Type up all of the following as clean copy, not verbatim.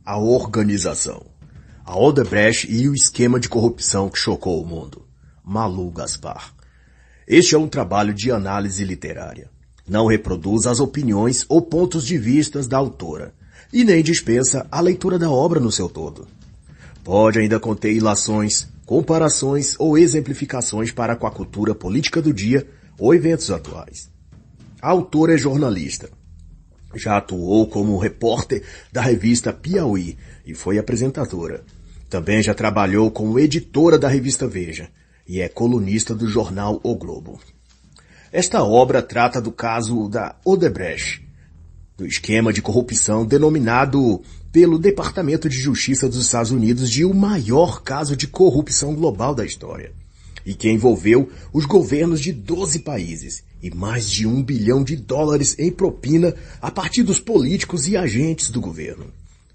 A organização. A Odebrecht e o esquema de corrupção que chocou o mundo. Malu Gaspar. Este é um trabalho de análise literária. Não reproduz as opiniões ou pontos de vista da autora, e nem dispensa a leitura da obra no seu todo. Pode ainda conter ilações, comparações ou exemplificações para com a cultura política do dia ou eventos atuais. A autora é jornalista. Já atuou como repórter da revista Piauí e foi apresentadora. Também já trabalhou como editora da revista Veja e é colunista do jornal O Globo. Esta obra trata do caso da Odebrecht, do esquema de corrupção denominado pelo Departamento de Justiça dos Estados Unidos de o maior caso de corrupção global da história, e que envolveu os governos de 12 países e mais de US$ 1 bilhão em propina a partir dos políticos e agentes do governo.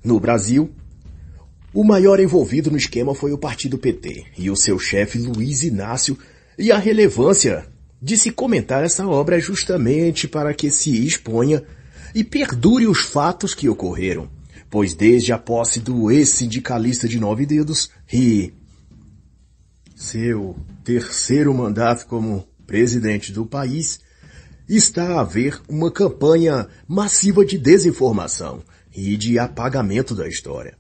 No Brasil, o maior envolvido no esquema foi o partido PT e o seu chefe Luiz Inácio, e a relevância de se comentar essa obra é justamente para que se exponha e perdure os fatos que ocorreram, pois desde a posse do ex-sindicalista de 9 dedos e seu terceiro mandato como presidente do país, está a haver uma campanha massiva de desinformação e de apagamento da história.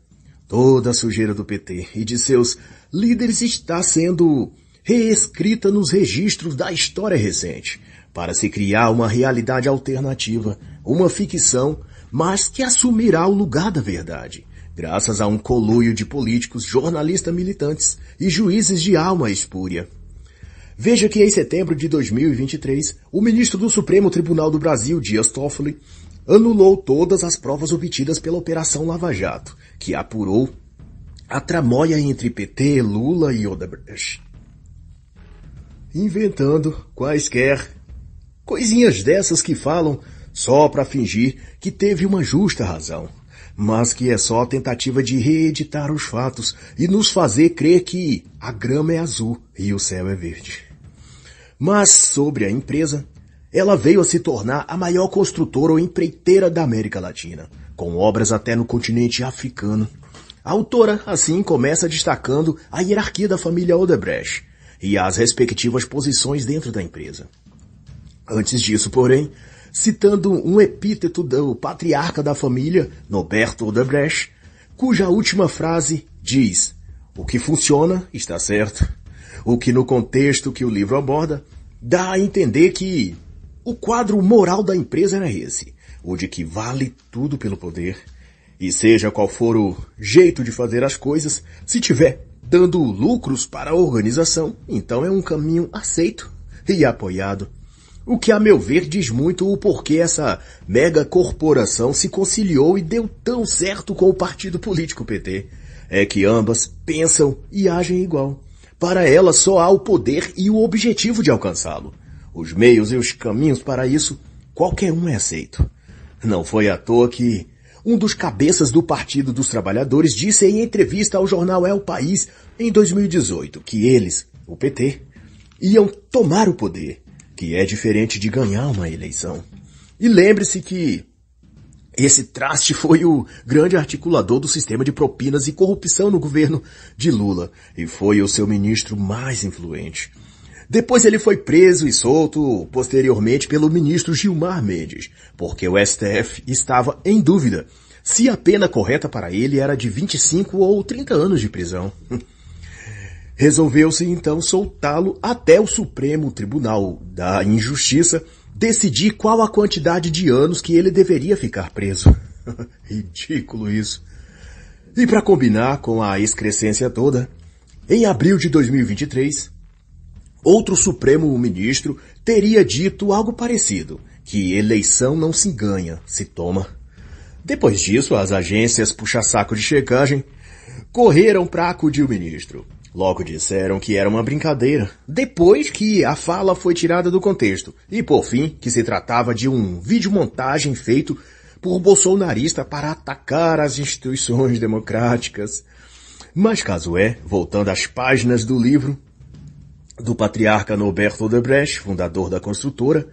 Toda a sujeira do PT e de seus líderes está sendo reescrita nos registros da história recente, para se criar uma realidade alternativa, uma ficção, mas que assumirá o lugar da verdade, graças a um conluio de políticos, jornalistas militantes e juízes de alma espúria. Veja que em setembro de 2023, o ministro do Supremo Tribunal do Brasil, Dias Toffoli, anulou todas as provas obtidas pela Operação Lava Jato, que apurou a tramóia entre PT, Lula e Odebrecht, inventando quaisquer coisinhas dessas que falam só para fingir que teve uma justa razão, mas que é só a tentativa de reeditar os fatos e nos fazer crer que a grama é azul e o céu é verde. Mas sobre a empresa, ela veio a se tornar a maior construtora ou empreiteira da América Latina, com obras até no continente africano. A autora, assim, começa destacando a hierarquia da família Odebrecht e as respectivas posições dentro da empresa. Antes disso, porém, citando um epíteto do patriarca da família, Norberto Odebrecht, cuja última frase diz: "O que funciona está certo", o que no contexto que o livro aborda, dá a entender que o quadro moral da empresa era esse, o de que vale tudo pelo poder, e seja qual for o jeito de fazer as coisas, se tiver dando lucros para a organização, então é um caminho aceito e apoiado. O que, a meu ver, diz muito o porquê essa mega corporação se conciliou e deu tão certo com o partido político PT. É que ambas pensam e agem igual. Para elas só há o poder e o objetivo de alcançá-lo. Os meios e os caminhos para isso, qualquer um é aceito. Não foi à toa que um dos cabeças do Partido dos Trabalhadores disse em entrevista ao jornal El País em 2018 que eles, o PT, iam tomar o poder, que é diferente de ganhar uma eleição. E lembre-se que esse traste foi o grande articulador do sistema de propinas e corrupção no governo de Lula, e foi o seu ministro mais influente. Depois ele foi preso e solto posteriormente pelo ministro Gilmar Mendes, porque o STF estava em dúvida se a pena correta para ele era de 25 ou 30 anos de prisão. Resolveu-se então soltá-lo até o Supremo Tribunal da Injustiça decidir qual a quantidade de anos que ele deveria ficar preso. Ridículo isso. E para combinar com a excrescência toda, em abril de 2023, outro Supremo Ministro teria dito algo parecido, que eleição não se ganha, se toma. Depois disso, as agências puxa-saco de checagem correram para acudir o ministro. Logo disseram que era uma brincadeira, depois que a fala foi tirada do contexto, e por fim que se tratava de um videomontagem feito por bolsonarista para atacar as instituições democráticas. Mas caso é, voltando às páginas do livro do patriarca Norberto Odebrecht, fundador da construtora,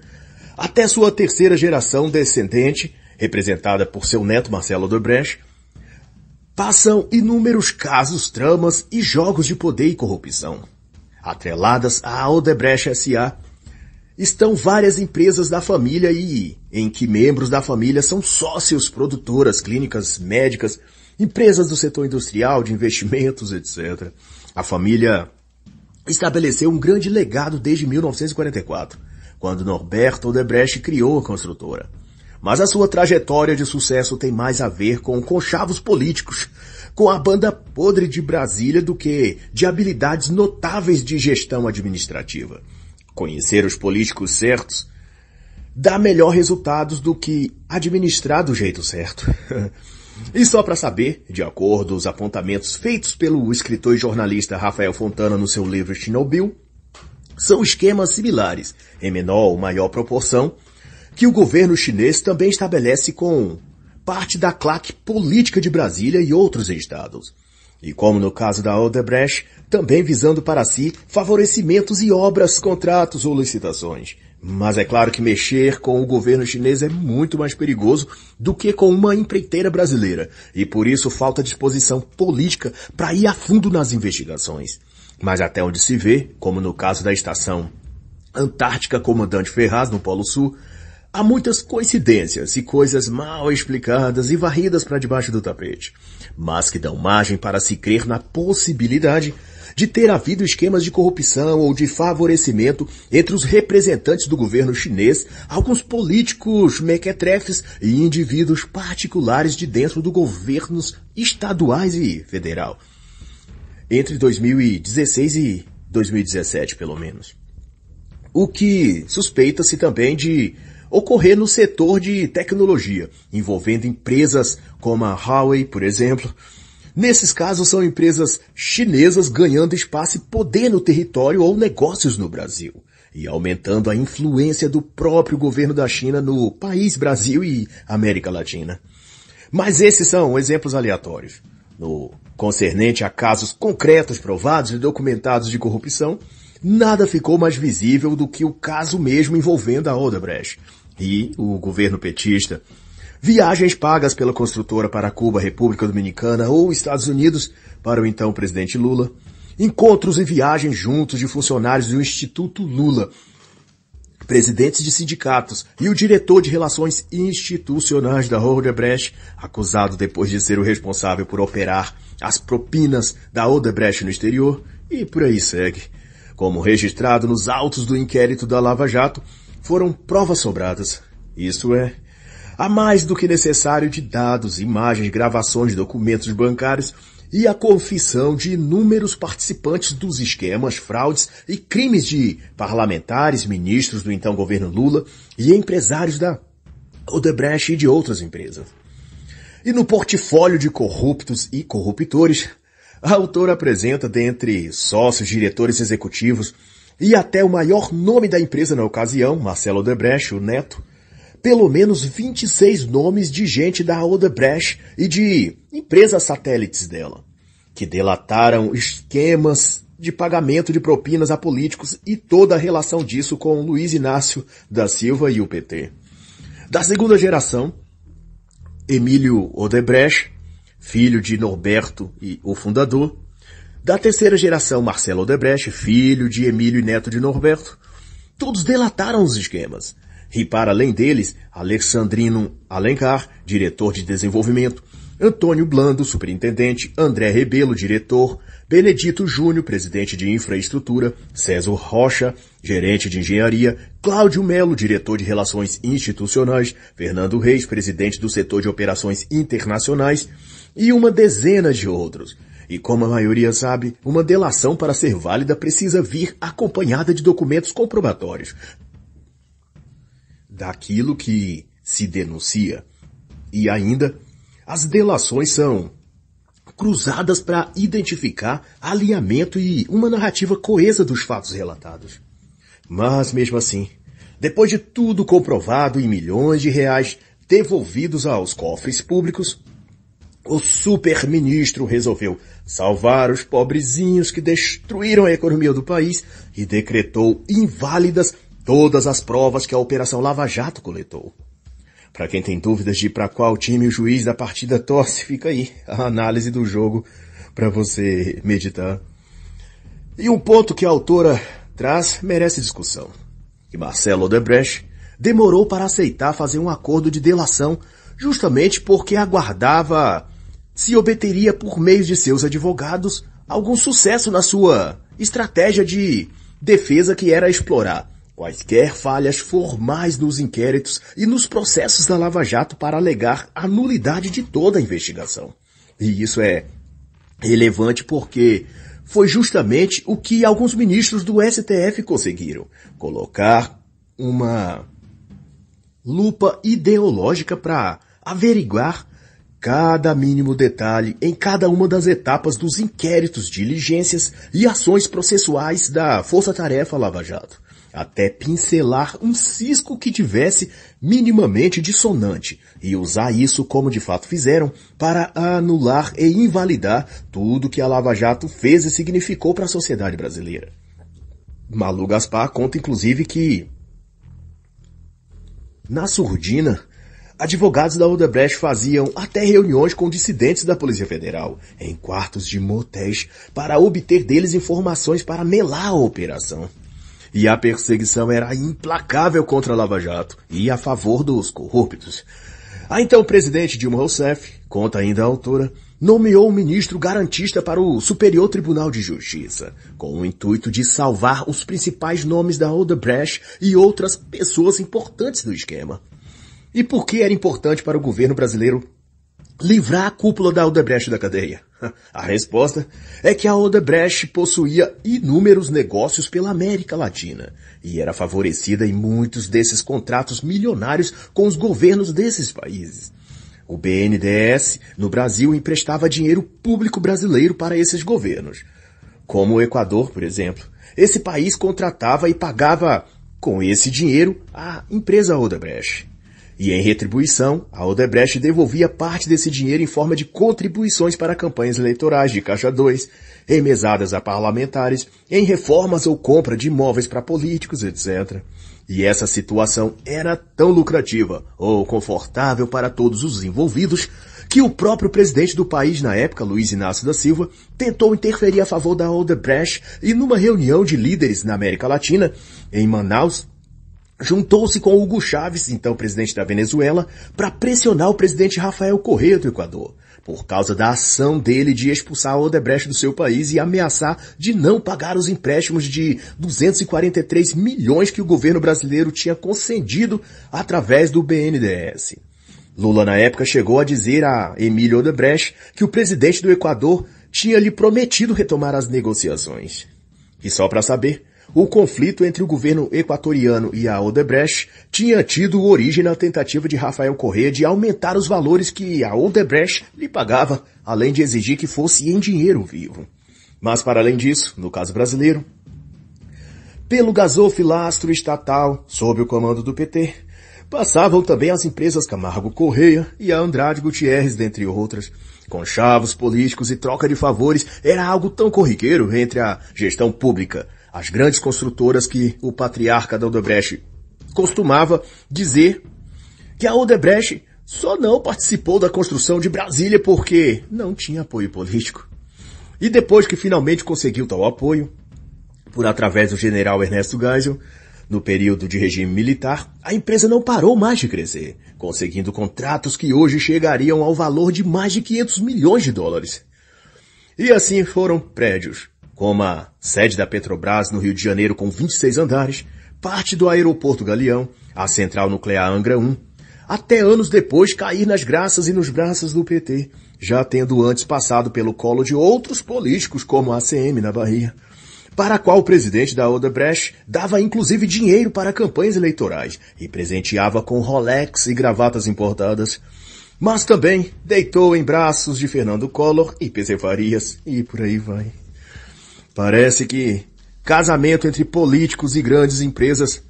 até sua terceira geração descendente, representada por seu neto Marcelo Odebrecht, passam inúmeros casos, tramas e jogos de poder e corrupção. Atreladas à Odebrecht S.A., estão várias empresas da família em que membros da família são sócios, produtoras, clínicas médicas, empresas do setor industrial, de investimentos, etc. A família estabeleceu um grande legado desde 1944, quando Norberto Odebrecht criou a construtora. Mas a sua trajetória de sucesso tem mais a ver com conchavos políticos, com a banda podre de Brasília do que de habilidades notáveis de gestão administrativa. Conhecer os políticos certos dá melhor resultados do que administrar do jeito certo. E só para saber, de acordo com os apontamentos feitos pelo escritor e jornalista Rafael Fontana no seu livro Chernobyl, são esquemas similares, em menor ou maior proporção, que o governo chinês também estabelece com parte da claque política de Brasília e outros estados. E como no caso da Odebrecht, também visando para si favorecimentos e obras, contratos ou licitações. Mas é claro que mexer com o governo chinês é muito mais perigoso do que com uma empreiteira brasileira, e por isso falta disposição política para ir a fundo nas investigações. Mas até onde se vê, como no caso da estação Antártica Comandante Ferraz, no Polo Sul, há muitas coincidências e coisas mal explicadas e varridas para debaixo do tapete, mas que dão margem para se crer na possibilidade de ter havido esquemas de corrupção ou de favorecimento entre os representantes do governo chinês, alguns políticos mequetrefes e indivíduos particulares de dentro dos governos estaduais e federal, entre 2016 e 2017, pelo menos. O que suspeita-se também de ocorrer no setor de tecnologia, envolvendo empresas como a Huawei, por exemplo. Nesses casos, são empresas chinesas ganhando espaço e poder no território ou negócios no Brasil, e aumentando a influência do próprio governo da China no país Brasil e América Latina. Mas esses são exemplos aleatórios. No concernente a casos concretos, provados e documentados de corrupção, nada ficou mais visível do que o caso mesmo envolvendo a Odebrecht e o governo petista. Viagens pagas pela construtora para Cuba, República Dominicana ou Estados Unidos para o então presidente Lula. Encontros e viagens juntos de funcionários do Instituto Lula, presidentes de sindicatos e o diretor de relações institucionais da Odebrecht, acusado depois de ser o responsável por operar as propinas da Odebrecht no exterior, e por aí segue. Como registrado nos autos do inquérito da Lava Jato, foram provas sobradas. Isso é, há mais do que necessário de dados, imagens, gravações, documentos bancários e a confissão de inúmeros participantes dos esquemas, fraudes e crimes de parlamentares, ministros do então governo Lula e empresários da Odebrecht e de outras empresas. E no portfólio de corruptos e corruptores, a autora apresenta, dentre sócios, diretores executivos e até o maior nome da empresa na ocasião, Marcelo Odebrecht, o neto, pelo menos 26 nomes de gente da Odebrecht e de empresas satélites dela, que delataram esquemas de pagamento de propinas a políticos e toda a relação disso com Luiz Inácio da Silva e o PT. Da segunda geração, Emílio Odebrecht, filho de Norberto e o fundador. Da terceira geração, Marcelo Odebrecht, filho de Emílio e neto de Norberto. Todos delataram os esquemas. E para além deles, Alexandrino Alencar, diretor de desenvolvimento, Antônio Blando, superintendente, André Rebelo, diretor, Benedito Júnior, presidente de infraestrutura, César Rocha, gerente de engenharia, Cláudio Melo, diretor de relações institucionais, Fernando Reis, presidente do setor de operações internacionais, e uma dezena de outros. E como a maioria sabe, uma delação para ser válida precisa vir acompanhada de documentos comprobatórios daquilo que se denuncia. E ainda, as delações são cruzadas para identificar alinhamento e uma narrativa coesa dos fatos relatados. Mas mesmo assim, depois de tudo comprovado e milhões de reais devolvidos aos cofres públicos, o super-ministro resolveu salvar os pobrezinhos que destruíram a economia do país e decretou inválidas todas as provas que a Operação Lava Jato coletou. Para quem tem dúvidas de para qual time o juiz da partida torce, fica aí a análise do jogo para você meditar. E um ponto que a autora traz merece discussão. Que Marcelo Odebrecht demorou para aceitar fazer um acordo de delação justamente porque aguardava se obteria por meio de seus advogados algum sucesso na sua estratégia de defesa, que era explorar quaisquer falhas formais nos inquéritos e nos processos da Lava Jato para alegar a nulidade de toda a investigação. E isso é relevante porque foi justamente o que alguns ministros do STF conseguiram: colocar uma lupa ideológica para averiguar cada mínimo detalhe em cada uma das etapas dos inquéritos, diligências e ações processuais da Força Tarefa Lava Jato, até pincelar um cisco que tivesse minimamente dissonante e usar isso, como de fato fizeram, para anular e invalidar tudo que a Lava Jato fez e significou para a sociedade brasileira. Malu Gaspar conta inclusive que, na surdina, advogados da Odebrecht faziam até reuniões com dissidentes da Polícia Federal, em quartos de motéis, para obter deles informações para melar a operação. E a perseguição era implacável contra a Lava Jato e a favor dos corruptos. A então presidente Dilma Rousseff, conta ainda a autora, nomeou um ministro garantista para o Superior Tribunal de Justiça, com o intuito de salvar os principais nomes da Odebrecht e outras pessoas importantes do esquema. E por que era importante para o governo brasileiro livrar a cúpula da Odebrecht da cadeia? A resposta é que a Odebrecht possuía inúmeros negócios pela América Latina e era favorecida em muitos desses contratos milionários com os governos desses países. O BNDES, no Brasil, emprestava dinheiro público brasileiro para esses governos. Como o Equador, por exemplo. Esse país contratava e pagava, com esse dinheiro, a empresa Odebrecht. E em retribuição, a Odebrecht devolvia parte desse dinheiro em forma de contribuições para campanhas eleitorais de Caixa 2, em mesadas a parlamentares, em reformas ou compra de imóveis para políticos, etc. E essa situação era tão lucrativa ou confortável para todos os envolvidos que o próprio presidente do país na época, Luiz Inácio da Silva, tentou interferir a favor da Odebrecht e numa reunião de líderes na América Latina, em Manaus, juntou-se com Hugo Chávez, então presidente da Venezuela, para pressionar o presidente Rafael Correa do Equador, por causa da ação dele de expulsar a Odebrecht do seu país e ameaçar de não pagar os empréstimos de 243 milhões que o governo brasileiro tinha concedido através do BNDES. Lula, na época, chegou a dizer a Emílio Odebrecht que o presidente do Equador tinha lhe prometido retomar as negociações. E só para saber, o conflito entre o governo equatoriano e a Odebrecht tinha tido origem na tentativa de Rafael Correa de aumentar os valores que a Odebrecht lhe pagava, além de exigir que fosse em dinheiro vivo. Mas, para além disso, no caso brasileiro, pelo gasofilastro estatal, sob o comando do PT, passavam também as empresas Camargo Correia e a Andrade Gutierrez, dentre outras. Conchavos políticos e troca de favores era algo tão corriqueiro entre a gestão pública, as grandes construtoras, que o patriarca da Odebrecht costumava dizer que a Odebrecht só não participou da construção de Brasília porque não tinha apoio político. E depois que finalmente conseguiu tal apoio, por através do general Ernesto Geisel, no período de regime militar, a empresa não parou mais de crescer, conseguindo contratos que hoje chegariam ao valor de mais de 500 milhões de dólares. E assim foram prédios, como a sede da Petrobras no Rio de Janeiro com 26 andares, parte do aeroporto Galeão, a central nuclear Angra 1, até anos depois cair nas graças e nos braços do PT, já tendo antes passado pelo colo de outros políticos como a ACM na Bahia, para a qual o presidente da Odebrecht dava inclusive dinheiro para campanhas eleitorais e presenteava com Rolex e gravatas importadas, mas também deitou em braços de Fernando Collor e PC Farias e por aí vai. Parece que casamento entre políticos e grandes empresas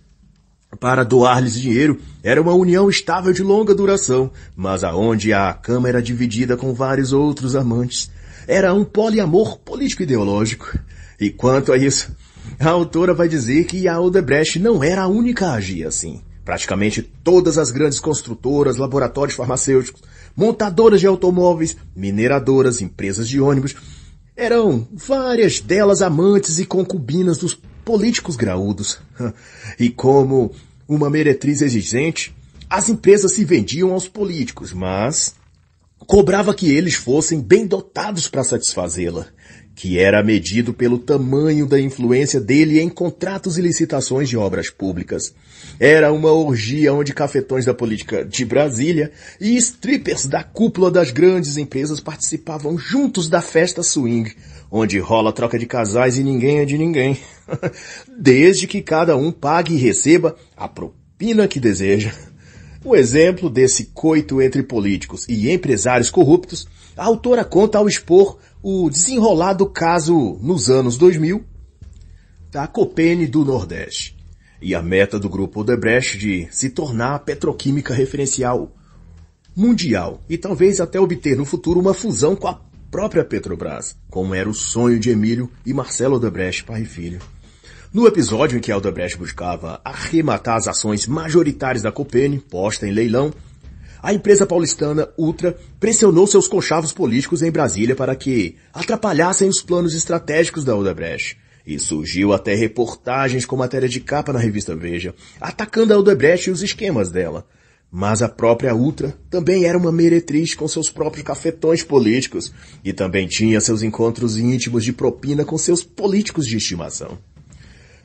para doar-lhes dinheiro era uma união estável de longa duração, mas aonde a cama era dividida com vários outros amantes, era um poliamor político-ideológico. E quanto a isso, a autora vai dizer que a Odebrecht não era a única a agir assim, Praticamente todas as grandes construtoras, laboratórios farmacêuticos, montadoras de automóveis, mineradoras, empresas de ônibus, eram várias delas amantes e concubinas dos políticos graúdos. E como uma meretriz exigente, as empresas se vendiam aos políticos, mas cobrava que eles fossem bem dotados para satisfazê-la, que era medido pelo tamanho da influência dele em contratos e licitações de obras públicas. Era uma orgia onde cafetões da política de Brasília e strippers da cúpula das grandes empresas participavam juntos da festa swing, onde rola troca de casais e ninguém é de ninguém, desde que cada um pague e receba a propina que deseja. Um exemplo desse coito entre políticos e empresários corruptos, a autora conta ao expor o desenrolado caso nos anos 2000 da Copene do Nordeste e a meta do grupo Odebrecht de se tornar a petroquímica referencial mundial e talvez até obter no futuro uma fusão com a própria Petrobras, como era o sonho de Emílio e Marcelo Odebrecht, pai e filho. No episódio em que a Odebrecht buscava arrematar as ações majoritárias da Copene, posta em leilão, a empresa paulistana Ultra pressionou seus conchavos políticos em Brasília para que atrapalhassem os planos estratégicos da Odebrecht. E surgiu até reportagens com matéria de capa na revista Veja, atacando a Odebrecht e os esquemas dela. Mas a própria Ultra também era uma meretriz com seus próprios cafetões políticos e também tinha seus encontros íntimos de propina com seus políticos de estimação.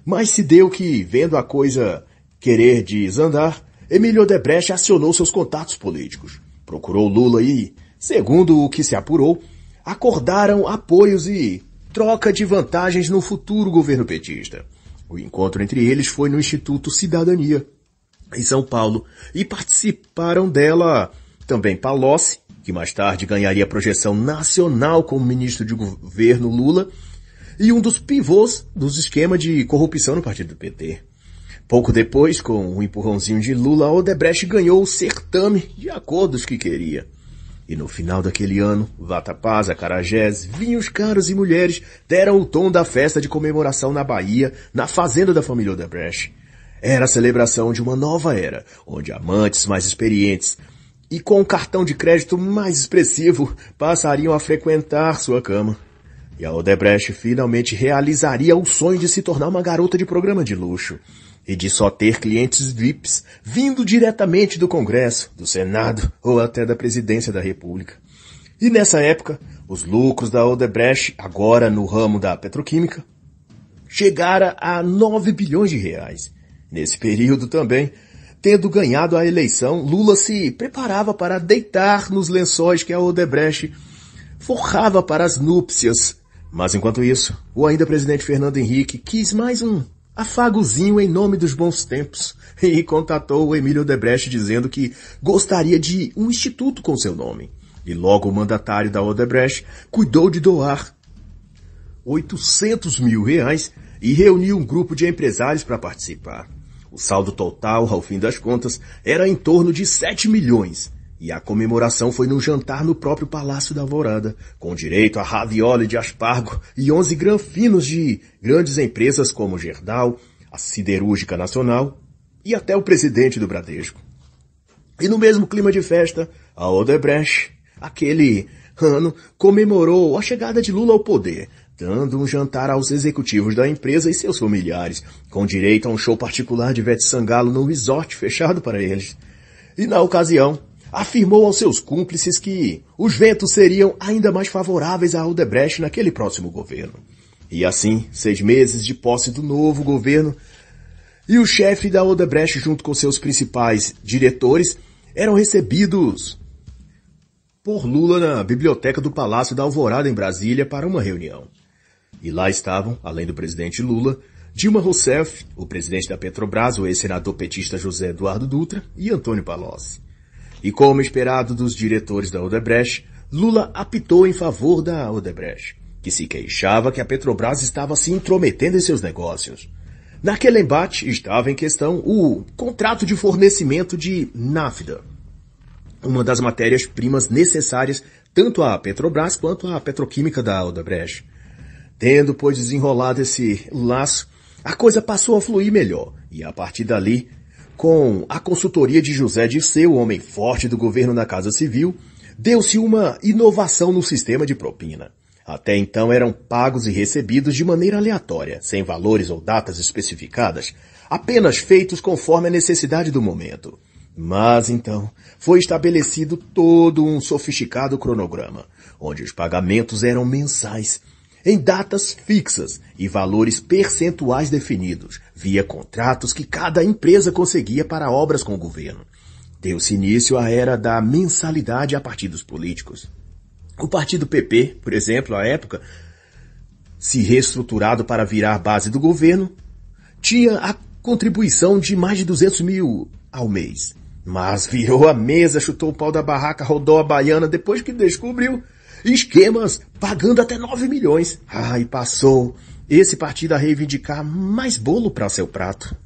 Mas se deu que, vendo a coisa querer desandar, Emílio Odebrecht acionou seus contatos políticos. Procurou Lula e, segundo o que se apurou, acordaram apoios e troca de vantagens no futuro governo petista. O encontro entre eles foi no Instituto Cidadania, em São Paulo, e participaram dela também Palocci, que mais tarde ganharia projeção nacional como ministro de governo Lula, e um dos pivôs dos esquemas de corrupção no partido do PT. Pouco depois, com um empurrãozinho de Lula, Odebrecht ganhou o certame de acordos que queria. E no final daquele ano, vatapás, acarajés, vinhos caros e mulheres deram o tom da festa de comemoração na Bahia, na fazenda da família Odebrecht. Era a celebração de uma nova era, onde amantes mais experientes e com um cartão de crédito mais expressivo passariam a frequentar sua cama. E a Odebrecht finalmente realizaria o sonho de se tornar uma garota de programa de luxo e de só ter clientes VIPs vindo diretamente do Congresso, do Senado ou até da Presidência da República. E nessa época, os lucros da Odebrecht, agora no ramo da petroquímica, chegara a 9 bilhões de reais. Nesse período também, tendo ganhado a eleição, Lula se preparava para deitar nos lençóis que a Odebrecht forrava para as núpcias. Mas enquanto isso, o ainda presidente Fernando Henrique quis mais um afagozinho em nome dos bons tempos e contatou o Emílio Odebrecht dizendo que gostaria de um instituto com seu nome. E logo o mandatário da Odebrecht cuidou de doar 800 mil reais e reuniu um grupo de empresários para participar. O saldo total, ao fim das contas, era em torno de 7 milhões. E a comemoração foi num jantar no próprio Palácio da Alvorada, com direito a ravioli de aspargo e 11 granfinos de grandes empresas como Gerdau, a Siderúrgica Nacional e até o presidente do Bradesco. E no mesmo clima de festa, a Odebrecht, aquele ano, comemorou a chegada de Lula ao poder, dando um jantar aos executivos da empresa e seus familiares, com direito a um show particular de Ivete Sangalo num resort fechado para eles. E na ocasião, afirmou aos seus cúmplices que os ventos seriam ainda mais favoráveis a Odebrecht naquele próximo governo. E assim, 6 meses de posse do novo governo, e o chefe da Odebrecht junto com seus principais diretores eram recebidos por Lula na biblioteca do Palácio da Alvorada em Brasília para uma reunião. E lá estavam, além do presidente Lula, Dilma Rousseff, o presidente da Petrobras, o ex-senador petista José Eduardo Dutra e Antônio Palocci. E como esperado dos diretores da Odebrecht, Lula apitou em favor da Odebrecht, que se queixava que a Petrobras estava se intrometendo em seus negócios. Naquele embate estava em questão o contrato de fornecimento de nafta, uma das matérias-primas necessárias tanto à Petrobras quanto à petroquímica da Odebrecht. Tendo, pois, desenrolado esse laço, a coisa passou a fluir melhor, e a partir dali, com a consultoria de José Dirceu, o homem forte do governo na Casa Civil, deu-se uma inovação no sistema de propina. Até então eram pagos e recebidos de maneira aleatória, sem valores ou datas especificadas, apenas feitos conforme a necessidade do momento. Mas então foi estabelecido todo um sofisticado cronograma, onde os pagamentos eram mensais, em datas fixas e valores percentuais definidos, via contratos que cada empresa conseguia para obras com o governo. Deu-se início à era da mensalidade a partidos políticos. O partido PP, por exemplo, à época, se reestruturado para virar base do governo, tinha a contribuição de mais de 200 mil ao mês. Mas virou a mesa, chutou o pau da barraca, rodou a baiana depois que descobriu esquemas pagando até 9 milhões. E passou esse partido a reivindicar mais bolo para seu prato.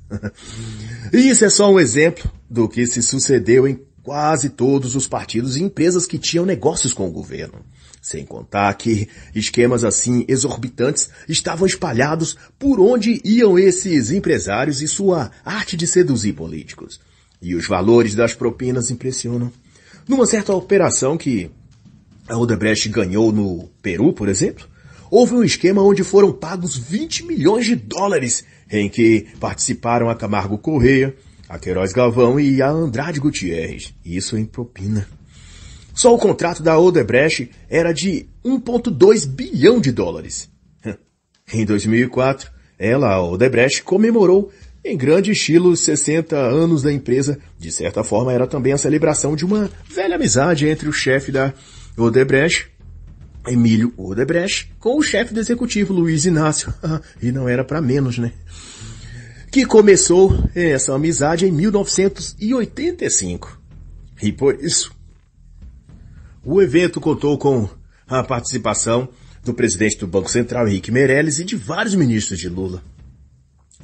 Isso é só um exemplo do que se sucedeu em quase todos os partidos e empresas que tinham negócios com o governo. Sem contar que esquemas assim exorbitantes estavam espalhados por onde iam esses empresários e sua arte de seduzir políticos. E os valores das propinas impressionam. Numa certa operação que a Odebrecht ganhou no Peru, por exemplo, houve um esquema onde foram pagos 20 milhões de dólares, em que participaram a Camargo Correia, a Queiroz Galvão e a Andrade Gutierrez. Isso em propina. Só o contrato da Odebrecht era de 1,2 bilhão de dólares. Em 2004, a Odebrecht, comemorou em grande estilo os 60 anos da empresa. De certa forma, era também a celebração de uma velha amizade entre o chefe da Odebrecht, Emílio Odebrecht, com o chefe do executivo, Luiz Inácio. E não era para menos, né? Que começou essa amizade em 1985. E por isso, o evento contou com a participação do presidente do Banco Central, Henrique Meirelles, e de vários ministros de Lula.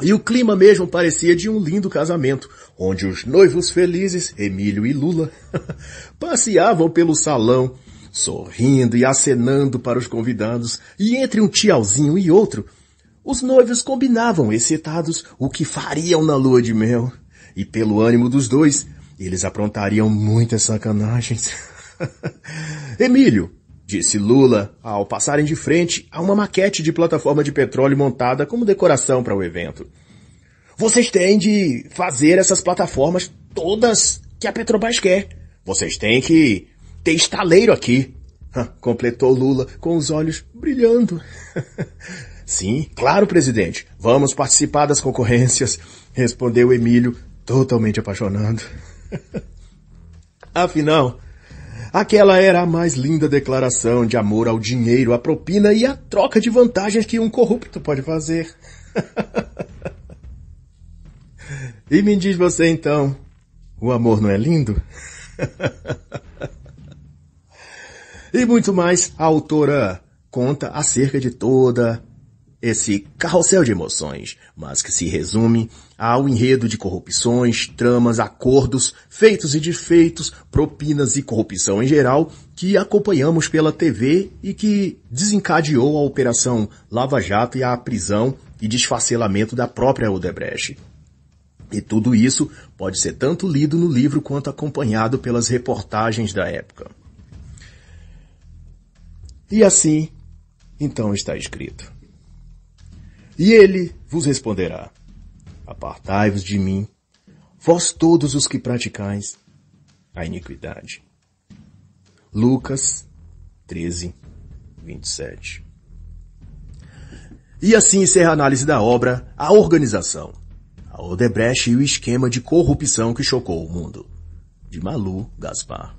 E o clima mesmo parecia de um lindo casamento, onde os noivos felizes, Emílio e Lula, passeavam pelo salão, sorrindo e acenando para os convidados, e entre um tchauzinho e outro, os noivos combinavam, excitados, o que fariam na lua de mel. E pelo ânimo dos dois, eles aprontariam muitas sacanagens. Emílio, disse Lula, ao passarem de frente a uma maquete de plataforma de petróleo montada como decoração para o evento. Vocês têm de fazer essas plataformas todas que a Petrobras quer. Vocês têm que ter estaleiro aqui, completou Lula com os olhos brilhando. Sim, claro, presidente. Vamos participar das concorrências, respondeu Emílio, totalmente apaixonado. Afinal, aquela era a mais linda declaração de amor ao dinheiro, à propina e à troca de vantagens que um corrupto pode fazer. E me diz você então, o amor não é lindo? E muito mais, a autora conta acerca de toda esse carrossel de emoções, mas que se resume ao enredo de corrupções, tramas, acordos, feitos e desfeitos, propinas e corrupção em geral, que acompanhamos pela TV e que desencadeou a Operação Lava Jato e a prisão e desfacelamento da própria Odebrecht. E tudo isso pode ser tanto lido no livro quanto acompanhado pelas reportagens da época. E assim, então está escrito. E ele vos responderá, apartai-vos de mim, vós todos os que praticais a iniquidade. Lucas 13, 27. E assim encerra a análise da obra A Organização, a Odebrecht e o esquema de corrupção que chocou o mundo, de Malu Gaspar.